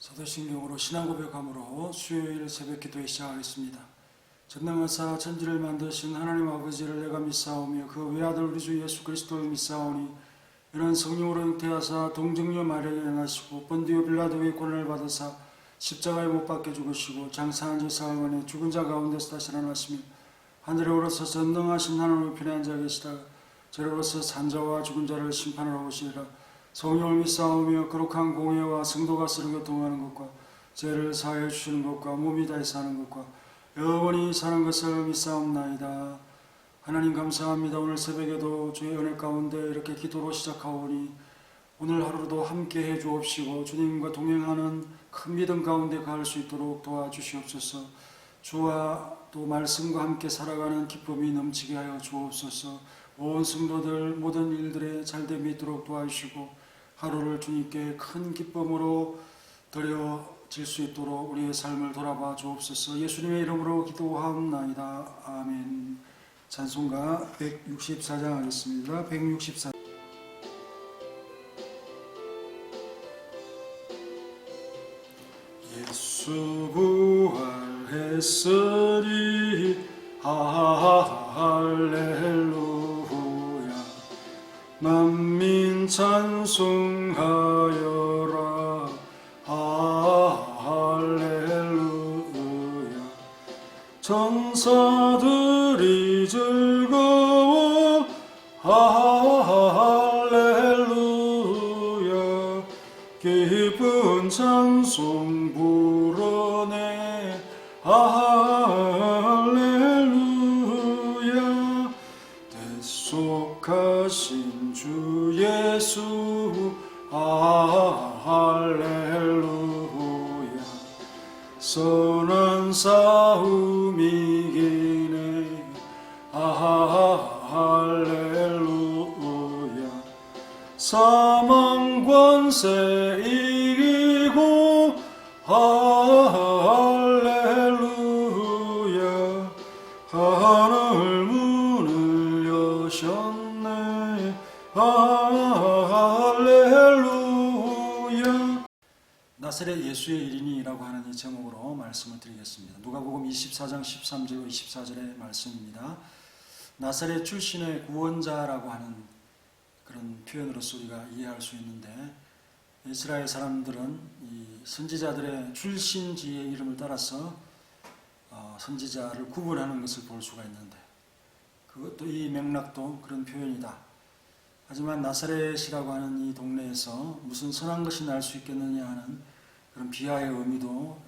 사도신경으로 신앙 고백함으로 수요일 새벽 기도에 시작하겠습니다. 전능하사 천지를 만드신 하나님 아버지를 내가 믿사오며 그 외아들 우리 주 예수 그리스도를 믿사오니 이는 성령으로 잉태하사 동정녀 마리아에게 나시고 본디오 빌라도의 고난을 받으사 십자가에 못 박혀 죽으시고 장사한 지 사흘 만에 죽은 자 가운데서 다시 살아나시며 하늘에 오르사 전능하신 하나님 우편에 앉아 계시다가 저로서 산자와 죽은 자를 심판하러 오시리라. 성령을 믿사오며 거룩한 공예와 성도가 서로 교통하는 것과 죄를 사하여 주시는 것과 몸이 다해 사는 것과 영원히 사는 것을 믿사옵나이다. 하나님 감사합니다. 오늘 새벽에도 주의 은혜 가운데 이렇게 기도로 시작하오니 오늘 하루도 함께 해 주옵시고 주님과 동행하는 큰 믿음 가운데 갈 수 있도록 도와주시옵소서. 주와 또 말씀과 함께 살아가는 기쁨이 넘치게 하여 주옵소서. 온 성도들 모든 일들에 잘됨이 있도록 도와주시고 하루를 주님께 큰 기쁨으로 드려질 수 있도록 우리의 삶을 돌아봐 주옵소서. 예수님의 이름으로 기도하옵나이다. 아멘. 찬송가 164장 하겠습니다. 164. 예수 부활했으니 할렐루야. 만민 찬송하여라. 할렐루야. 천사들이 즐거워. 할렐루야. 기쁜 찬송 불어내. 할렐루야. 대속하신 주 예수. 할렐루야. 선한 싸움 이기네. 할렐루야. 사망 권세 이기고. 할렐루야. 하늘 문을 여셨네. 할렐루야. 나사렛 예수의 일인이라고 하는 이 제목으로 말씀을 드리겠습니다. 누가복음 24장 13절 24절의 말씀입니다. 나사렛 출신의 구원자라고 하는 그런 표현으로서 우리가 이해할 수 있는데, 이스라엘 사람들은 이 선지자들의 출신지의 이름을 따라서 선지자를 구분하는 것을 볼 수가 있는데, 그것도 이 맥락도 그런 표현이다. 하지만 나사렛이라고 하는 이 동네에서 무슨 선한 것이 날 수 있겠느냐 하는 그런 비하의 의미도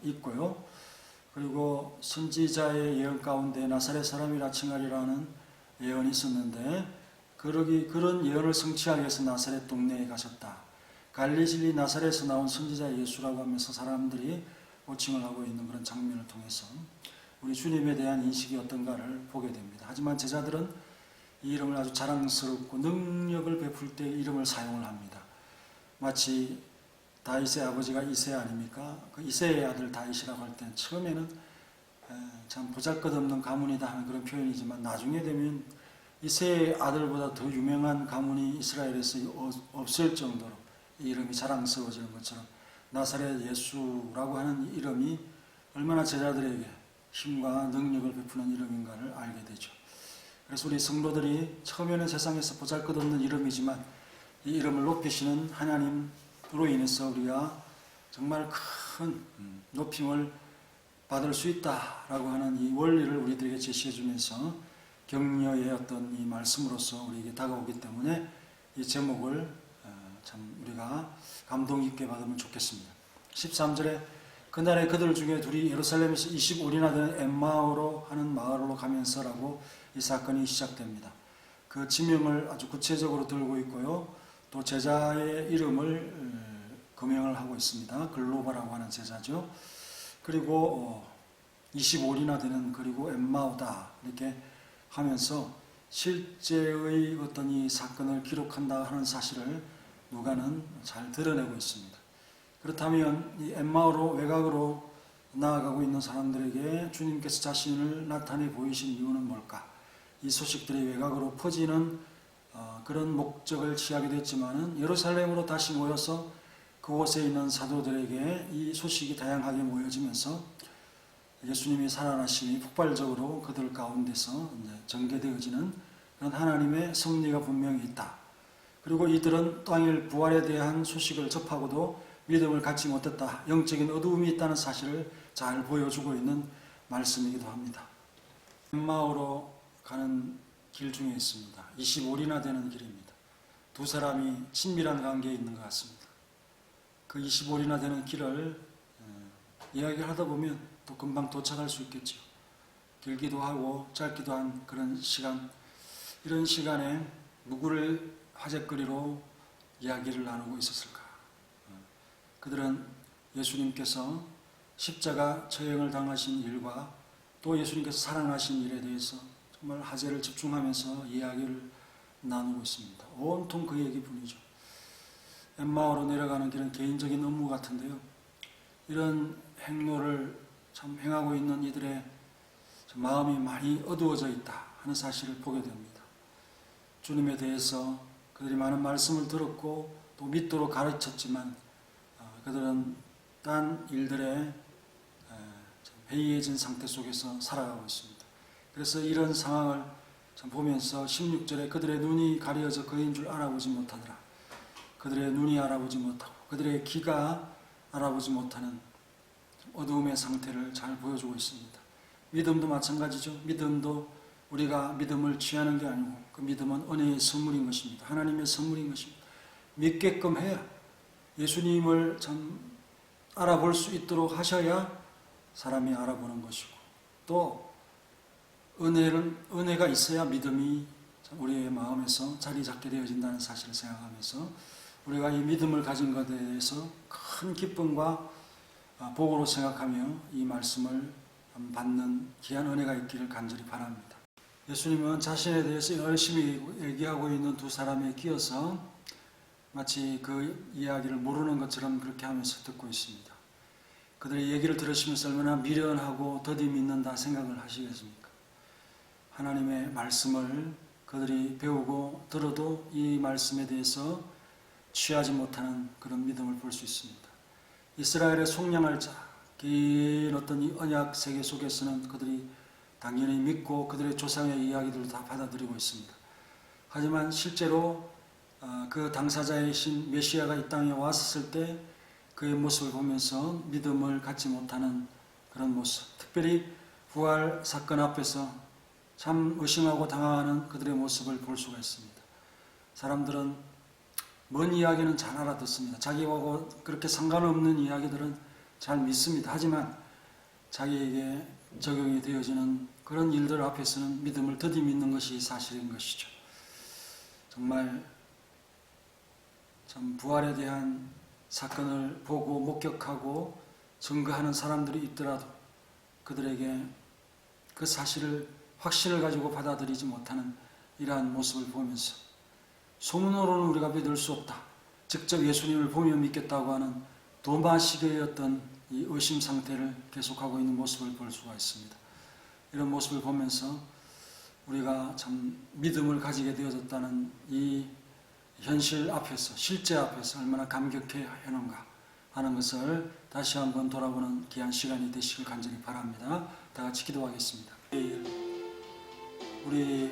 있고요. 그리고 선지자의 예언 가운데 나사렛 사람이라 칭하리라는 예언이 있었는데, 그런 예언을 성취하기 위해서 나사렛 동네에 가셨다. 갈릴리 나사렛에서 나온 선지자 예수라고 하면서 사람들이 호칭을 하고 있는 그런 장면을 통해서 우리 주님에 대한 인식이 어떤가를 보게 됩니다. 하지만 제자들은 이 이름을 아주 자랑스럽고 능력을 베풀 때 이름을 사용을 합니다. 마치 다윗의 아버지가 이새 아닙니까? 그 이새의 아들 다윗이라고 할 때 처음에는 참 보잘것없는 가문이다 하는 그런 표현이지만 나중에 되면 이새의 아들보다 더 유명한 가문이 이스라엘에서 없을 정도로 이 이름이 자랑스러워지는 것처럼 나사렛 예수라고 하는 이름이 얼마나 제자들에게 힘과 능력을 베푸는 이름인가를 알게 되죠. 그래서 우리 성도들이 처음에는 세상에서 보잘것없는 이름이지만 이 이름을 높이시는 하나님으로 인해서 우리가 정말 큰 높임을 받을 수 있다라고 하는 이 원리를 우리들에게 제시해 주면서 격려의 어떤 이 말씀으로서 우리에게 다가오기 때문에 이 제목을 참 우리가 감동 있게 받으면 좋겠습니다. 13절에 그날에 그들 중에 둘이 예루살렘에서 25리나 되는 엠마오로 하는 마을로 가면서라고 이 사건이 시작됩니다. 그 지명을 아주 구체적으로 들고 있고요. 또 제자의 이름을 거명을 하고 있습니다. 글로바라고 하는 제자죠. 그리고 25리나 되는 그리고 엠마오다 이렇게 하면서 실제의 어떤 이 사건을 기록한다 하는 사실을 누가는 잘 드러내고 있습니다. 그렇다면 이 엠마오로 외곽으로 나아가고 있는 사람들에게 주님께서 자신을 나타내 보이신 이유는 뭘까? 이 소식들이 외곽으로 퍼지는 그런 목적을 취하게 됐지만은 예루살렘으로 다시 모여서 그곳에 있는 사도들에게 이 소식이 다양하게 모여지면서 예수님이 살아나심이 폭발적으로 그들 가운데서 전개되어지는 그런 하나님의 섭리가 분명히 있다. 그리고 이들은 당일 부활에 대한 소식을 접하고도 믿음을 갖지 못했다. 영적인 어두움이 있다는 사실을 잘 보여주고 있는 말씀이기도 합니다. 엠마오로 가는 길 중에 있습니다. 25리나 되는 길입니다. 두 사람이 친밀한 관계에 있는 것 같습니다. 그 25리나 되는 길을 이야기를 하다 보면 또 금방 도착할 수 있겠죠. 길기도 하고 짧기도 한 그런 시간, 이런 시간에 누구를 화제거리로 이야기를 나누고 있었을까? 그들은 예수님께서 십자가 처형을 당하신 일과 또 예수님께서 살아나신 일에 대해서 정말 화제를 집중하면서 이야기를 나누고 있습니다. 온통 그 얘기뿐이죠. 엠마오로 내려가는 길은 개인적인 업무 같은데요. 이런 행로를 참 행하고 있는 이들의 마음이 많이 어두워져 있다 하는 사실을 보게 됩니다. 주님에 대해서 그들이 많은 말씀을 들었고 또 믿도록 가르쳤지만 그들은 딴 일들에 해이해진 상태 속에서 살아가고 있습니다. 그래서 이런 상황을 보면서 16절에 그들의 눈이 가려져 그인 줄 알아보지 못하더라. 그들의 눈이 알아보지 못하고 그들의 귀가 알아보지 못하는 어두움의 상태를 잘 보여주고 있습니다. 믿음도 마찬가지죠. 믿음도 우리가 믿음을 취하는 게 아니고 그 믿음은 은혜의 선물인 것입니다. 하나님의 선물인 것입니다. 믿게끔 해야 예수님을 참 알아볼 수 있도록 하셔야 사람이 알아보는 것이고 또 은혜가 있어야 믿음이 우리의 마음에서 자리 잡게 되어진다는 사실을 생각하면서 우리가 이 믿음을 가진 것에 대해서 큰 기쁨과 복으로 생각하며 이 말씀을 받는 귀한 은혜가 있기를 간절히 바랍니다. 예수님은 자신에 대해서 열심히 얘기하고 있는 두 사람에 끼어서 마치 그 이야기를 모르는 것처럼 그렇게 하면서 듣고 있습니다. 그들의 얘기를 들으시면서 얼마나 미련하고 더디 믿는다 생각을 하시겠습니까? 하나님의 말씀을 그들이 배우고 들어도 이 말씀에 대해서 취하지 못하는 그런 믿음을 볼 수 있습니다. 이스라엘의 속량할 자, 긴 어떤 이 언약 세계 속에서는 그들이 당연히 믿고 그들의 조상의 이야기들을 다 받아들이고 있습니다. 하지만 실제로 그 당사자이신 메시아가 이 땅에 왔을 때 그의 모습을 보면서 믿음을 갖지 못하는 그런 모습, 특별히 부활 사건 앞에서 참 의심하고 당황하는 그들의 모습을 볼 수가 있습니다. 사람들은 먼 이야기는 잘 알아듣습니다. 자기하고 그렇게 상관없는 이야기들은 잘 믿습니다. 하지만 자기에게 적용이 되어지는 그런 일들 앞에서는 믿음을 더디 믿는 것이 사실인 것이죠. 정말 참 부활에 대한 사건을 보고 목격하고 증거하는 사람들이 있더라도 그들에게 그 사실을 확신을 가지고 받아들이지 못하는 이러한 모습을 보면서 소문으로는 우리가 믿을 수 없다. 직접 예수님을 보며 믿겠다고 하는 도마식의 어떤 이 의심 상태를 계속하고 있는 모습을 볼 수가 있습니다. 이런 모습을 보면서 우리가 참 믿음을 가지게 되어졌다는 이 현실 앞에서, 실제 앞에서 얼마나 감격해야 하는가 하는 것을 다시 한번 돌아보는 귀한 시간이 되시길 간절히 바랍니다. 다 같이 기도하겠습니다. 우리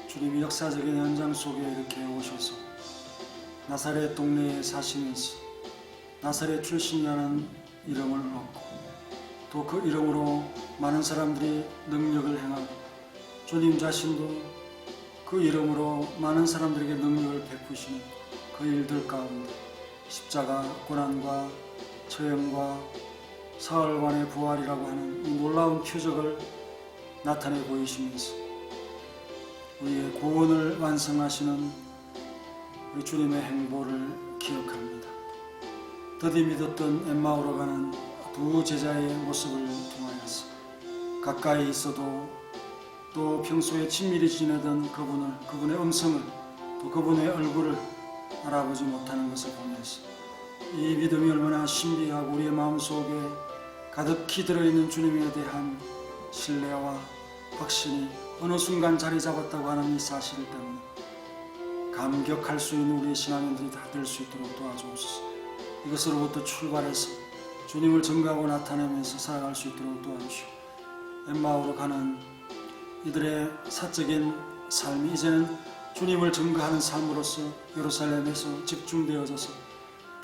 주님이 역사적인 현장 속에 이렇게 오셔서 나사렛 동네에 사시면서 나사렛 출신이라는 이름을 얻고 또 그 이름으로 많은 사람들이 능력을 행하고 주님 자신도 그 이름으로 많은 사람들에게 능력을 베푸시는 그 일들 가운데 십자가 고난과 처형과 사흘간의 부활이라고 하는 이 놀라운 표적을 나타내 보이시면서 우리의 구원을 완성하시는 우리 주님의 행보를 기억합니다. 더디 믿었던 엠마오로 가는 두 제자의 모습을 통하여서 가까이 있어도 또 평소에 친밀히 지내던 그분의 음성을 또 그분의 얼굴을 알아보지 못하는 것을 보면서 이 믿음이 얼마나 신비하고 우리의 마음속에 가득히 들어있는 주님에 대한 신뢰와 확신이 어느 순간 자리 잡았다고 하는 이 사실 때문에 감격할 수 있는 우리의 신앙인들이 다 될 수 있도록 도와주옵소서. 이것으로부터 출발해서 주님을 증거하고 나타내면서 살아갈 수 있도록 도와주시고, 엠마오로 가는 이들의 사적인 삶이 이제는 주님을 증거하는 삶으로서 예루살렘에서 집중되어져서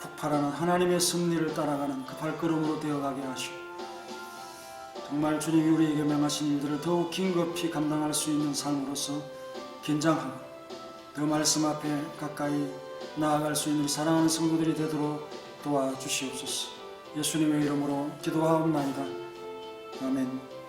폭발하는 하나님의 승리를 따라가는 그 발걸음으로 되어가게 하시고, 정말 주님이 우리에게 명하신 일들을 더욱 긴급히 감당할 수 있는 삶으로서 긴장하고 그 말씀 앞에 가까이 나아갈 수 있는 사랑하는 성도들이 되도록 도와주시옵소서. 예수님의 이름으로 기도하옵나이다. 아멘.